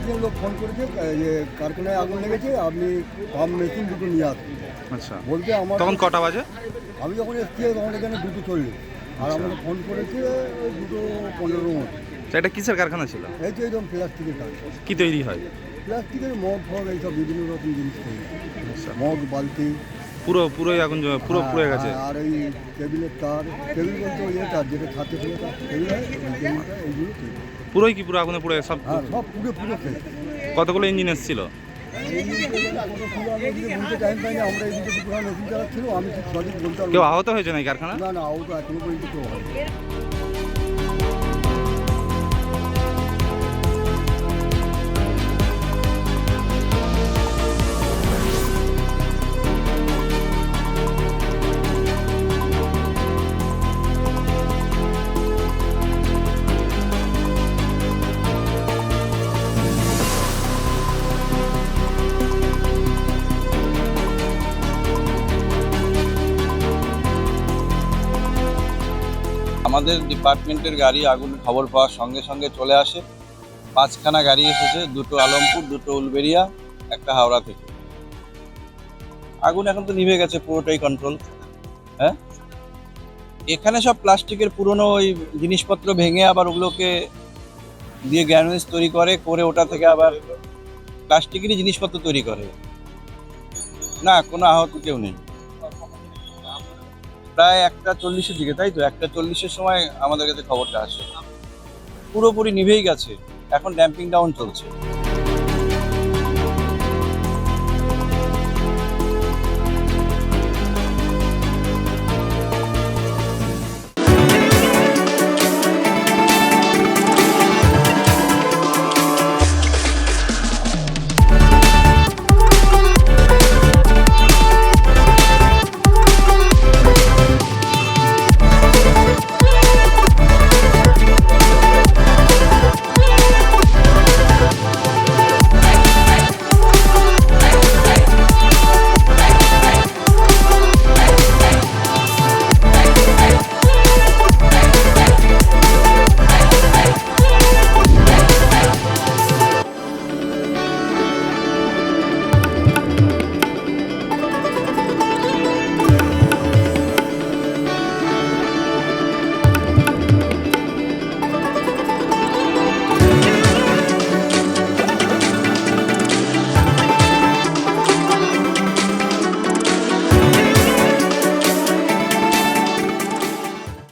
একজন লোক ফোন করেছে যে কারখানায় আগুন লেগেছে, আপনি পাম্প মেশিন দুটো নিয়ে আসুন। আচ্ছা, বলতে আমার তখন কটা বাজে? আমি যখন এসছি তখন এখানে 2:40, আর আমাকে ফোন করেছে ওই 2:15 মতো। এটা কিসের কারখানা ছিল? এই তো একদম প্লাস্টিকের কাজ, কি তৈরি হয়? প্লাস্টিকের মগ ফগ এইসব বিভিন্ন রকম জিনিস তৈরি, আচ্ছা, মগ বালতি, পুরোই আগুন পুরো পুড়ে গেছে। আর ওই টেবিলের তার, টেবিল বলতে ওই তার যেটা ছাতে ছিল তার টেবিল হয়, ওই টেবিলটা এইগুলো তৈরি। পুরোই কি পুরো আগুনে পুড়ে সব? হ্যাঁ, সব পুরো পুরো শেষ। কতগুলো ইঞ্জিন এসেছিল? বলতে টাইম পাইনি, আমরা এইদিকে দুপুরা মেশিন চালাচ্ছিল, আমি ঠিক সঠিক বলতে পারবো কেউ না। আহত হয়েছে না এই কারখানা? না না, আহত এখনো পর্যন্ত কেউ হয়নি। আমাদের ডিপার্টমেন্টের গাড়ি আগুন খবর পাওয়ার সঙ্গে সঙ্গে চলে আসে। 5খানা গাড়ি এসেছে, 2টো আলমপুর, 2টো উলবেড়িয়া, একটা হাওড়া থেকে। আগুন এখন তো নিভে গেছে, পুরোটাই কন্ট্রোল। হ্যাঁ, এখানে সব প্লাস্টিকের পুরনো ওই জিনিসপত্র ভেঙে আবার ওগুলোকে দিয়ে গ্যানুয়েজ তৈরি করে ওটা থেকে আবার প্লাস্টিকেরই জিনিসপত্র তৈরি করে। না, কোনো আহত কেউ নেই। প্রায় 1:40-এর দিকে, তাই তো 1:40-এর সময় আমাদের কাছে খবরটা আসে। পুরোপুরি নিভেই গেছে, এখন ড্যাম্পিং ডাউন চলছে।